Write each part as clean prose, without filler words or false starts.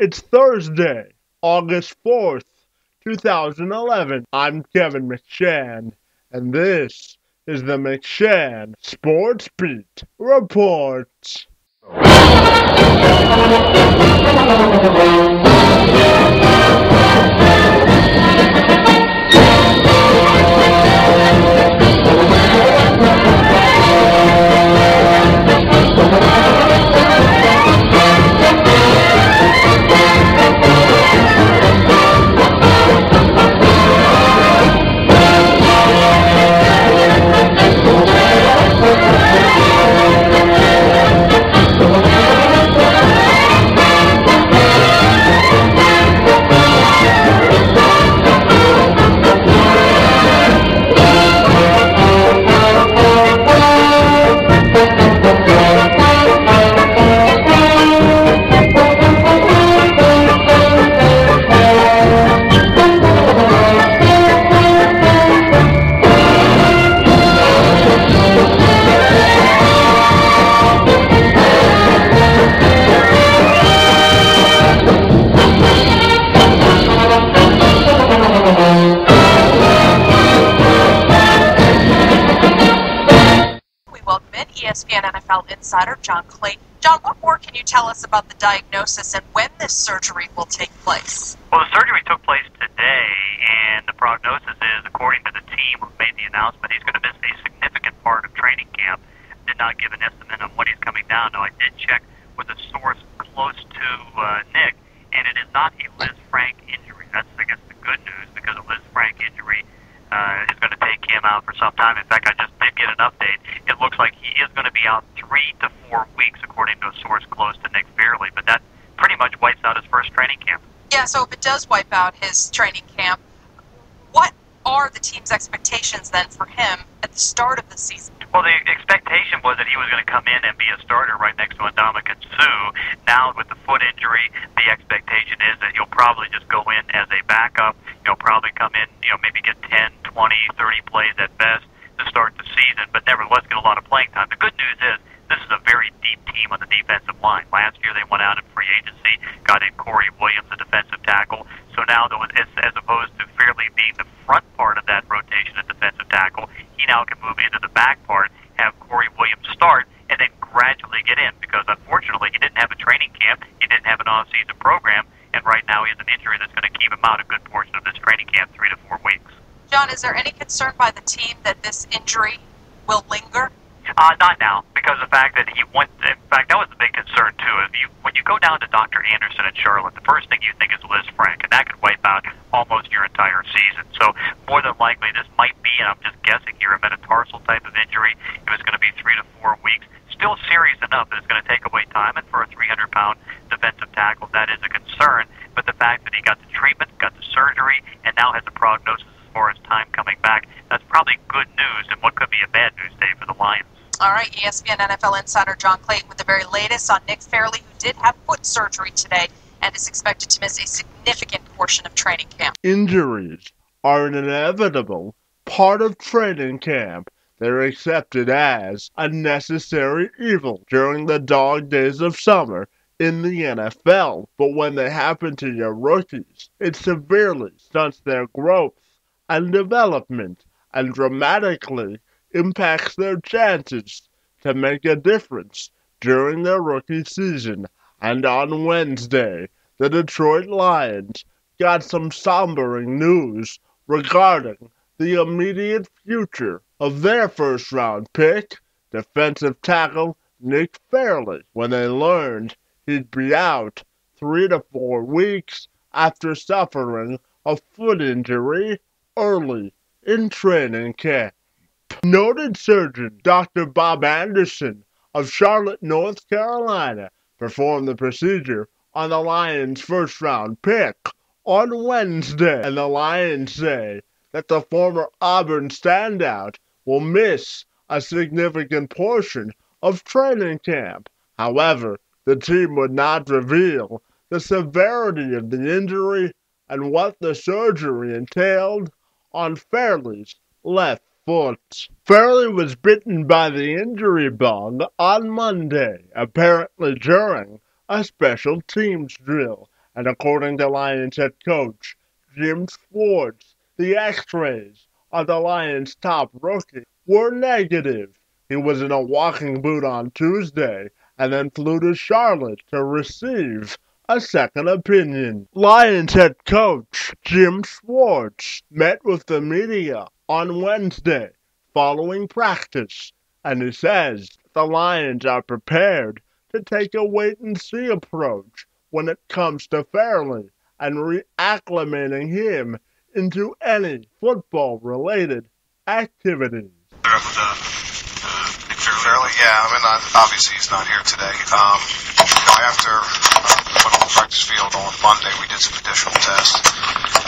It's Thursday, August 4th, 2011. I'm Kevin McShann, and this is the McShann Sports Beat Report. ESPN NFL insider John Clayton. John, what more can you tell us about the diagnosis and when this surgery will take place? Well, the surgery took place today, and the prognosis is, according to the team who made the announcement, he's going to miss a significant part of training camp. Did not give an estimate on when he's coming down. Now, I did check with a source close to Nick, and it is not a Lisfranc injury. That's, I guess, the good news, because a Lisfranc injury is going to take him out for some time. In fact, I just did get an update. It looks like he is going to be out 3 to 4 weeks, according to a source close to Nick Fairley. But that pretty much wipes out his first training camp. Yeah, so if it does wipe out his training camp, what are the team's expectations then for him at the start of the season? Well, the expectation was that he was going to come in and be a starter right next to Ndamukong Suh. Now, with the foot injury, the expectation is that he'll probably just go in as a backup. He'll probably come in, maybe get 10, 20, 30 plays at best to start the season, but nevertheless get a lot of playing time. The good news is this is a very deep team on the defensive line. Last year they went out in free agency, got in Corey Williams, a defensive tackle. So now, as opposed to Fairley being the front part of that rotation at defensive tackle, he now can move into the back part, have Corey Williams start, and then gradually get in, because unfortunately he didn't have a training camp, he didn't have an off-season program, and right now he has an injury that's going to keep him out a good portion of this training camp, 3 to 4 weeks. John, is there any concern by the team that this injury will linger? Not now, because the fact that in fact, that was the big concern too. When you go down to Dr. Anderson in Charlotte, the first thing you think is Lisfranc, and that could wipe out almost your entire season. So more than likely this might be, and I'm just guessing here, a metatarsal type of injury. It was going to be 3 to 4 weeks. Still serious enough that it's going to take away time, and for a 300-pound defensive tackle, that is a concern. But the fact that he got the treatment, got the surgery, and now has a prognosis as far as time coming back, that's probably good news in what could be a bad news day for the Lions. All right, ESPN NFL insider John Clayton with the very latest on Nick Fairley, who did have foot surgery today and is expected to miss a significant portion of training camp. Injuries are an inevitable part of training camp. They're accepted as a necessary evil during the dog days of summer in the NFL. But when they happen to your rookies, it severely stunts their growth and development and dramatically impacts their chances to make a difference during their rookie season. And on Wednesday, the Detroit Lions got some sombering news regarding the immediate future of their first-round pick, defensive tackle Nick Fairley, when they learned he'd be out 3 to 4 weeks after suffering a foot injury early in training camp. Noted surgeon Dr. Bob Anderson of Charlotte, North Carolina, performed the procedure on the Lions' first-round pick on Wednesday, and the Lions say that the former Auburn standout will miss a significant portion of training camp. However, the team would not reveal the severity of the injury and what the surgery entailed on Fairley's left foot. Fairley was bitten by the injury bug on Monday, apparently during a special teams drill, and according to Lions head coach Jim Schwartz, the X-rays of the Lions' top rookie were negative. He was in a walking boot on Tuesday and then flew to Charlotte to receive a second opinion. Lions head coach Jim Schwartz met with the media on Wednesday following practice, and he says the Lions are prepared to take a wait-and-see approach when it comes to Fairley and reacclimating him into any football-related activities. Nick Fairley, yeah. I mean, obviously he's not here today. After putting on the practice field on Monday, we did some additional tests.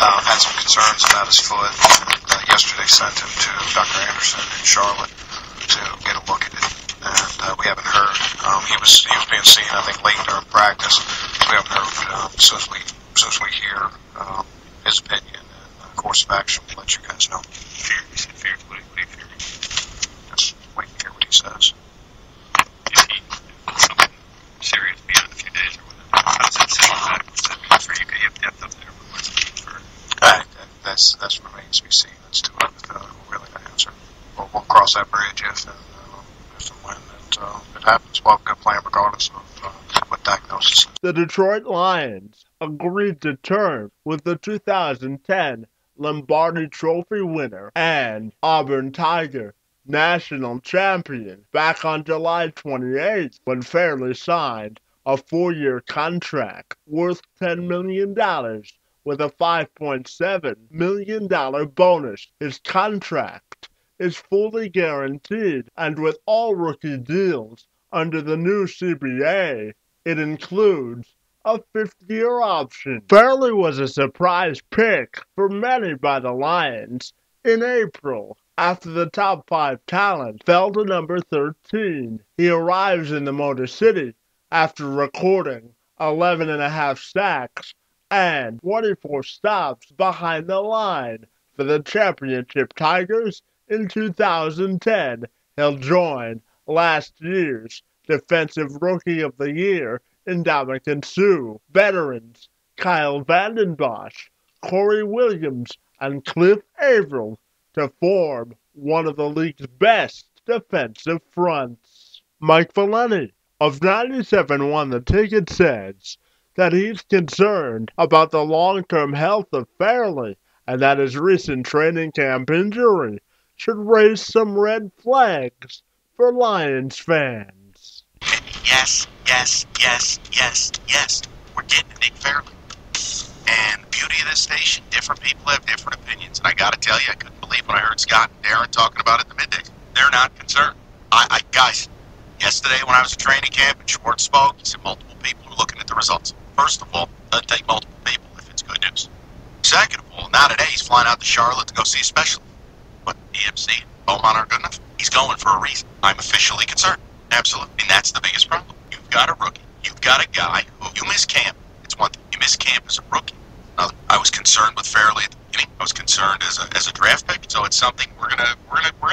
Had some concerns about his foot. And, yesterday sent him to Dr. Anderson in Charlotte to get a look at it. And we haven't heard. He was being seen, I think, late during practice. We haven't heard. As soon as we hear his opinion and course of action, we'll let you guys know. Fear? You said fear? What do you fear? Just wait and hear what he says. If he something serious beyond a few days or whatever, how does that sound? What does that mean for you? You have depth up there, but what's it mean for? That remains to be seen. That's too early to really answer. We'll cross that bridge if and when it happens. We'll have a good plan regardless of what diagnosis is. The Detroit Lions agreed to terms with the 2010 Lombardi Trophy winner and Auburn Tiger national champion back on July 28th when Fairley signed a 4-year contract worth $10 million with a $5.7 million bonus. His contract is fully guaranteed, and with all rookie deals under the new CBA, it includes a 5th-year option. Fairley was a surprise pick for many by the Lions in April after the top 5 talent fell to number 13. He arrives in the Motor City after recording 11.5 sacks and 24 stops behind the line for the championship Tigers in 2010. He'll join last year's Defensive Rookie of the Year in Ndamukong Suh, veterans Kyle Vanden Bosch, Corey Williams, and Cliff Averill to form one of the league's best defensive fronts. Mike Valeni of 97.1 The Ticket says that he's concerned about the long-term health of Fairley and that his recent training camp injury should raise some red flags for Lions fans. Yes. We're getting Nick Fairley. And the beauty of this station, different people have different opinions. And I got to tell you, I couldn't believe when I heard Scott and Darren talking about it in the middays. They're not concerned. Guys, yesterday when I was at training camp and Schwartz spoke, he said multiple people are looking at the results. First of all, it doesn't take multiple people if it's good news. Second of all, now today he's flying out to Charlotte to go see a specialist. But EMC and Beaumont aren't good enough. He's going for a reason. I'm officially concerned. Absolutely. And that's the biggest problem. You've got a rookie. You've got a guy who you miss camp. It's one thing. You miss camp as a rookie. Another. I was concerned with Fairley at the beginning. I was concerned as a draft pick. So it's something we're gonna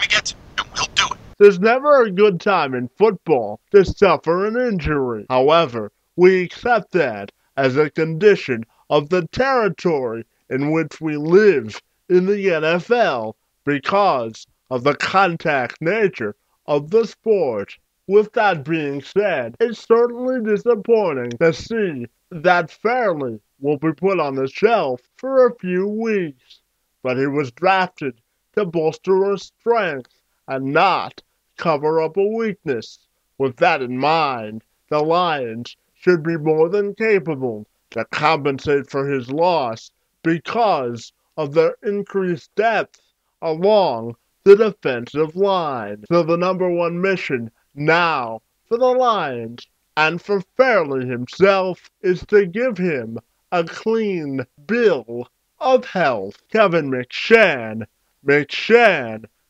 get to, and we'll do it. There's never a good time in football to suffer an injury. However, we accept that as a condition of the territory in which we live in the NFL because of the contact nature of the sport. With that being said, it's certainly disappointing to see that Fairley will be put on the shelf for a few weeks, but he was drafted to bolster a strength and not cover up a weakness. With that in mind, the Lions should be more than capable to compensate for his loss because of their increased depth along the defensive line. So the number one mission now for the Lions and for Fairley himself is to give him a clean bill of health. Kevin McShann,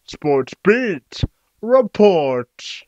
Sports Beat, reports.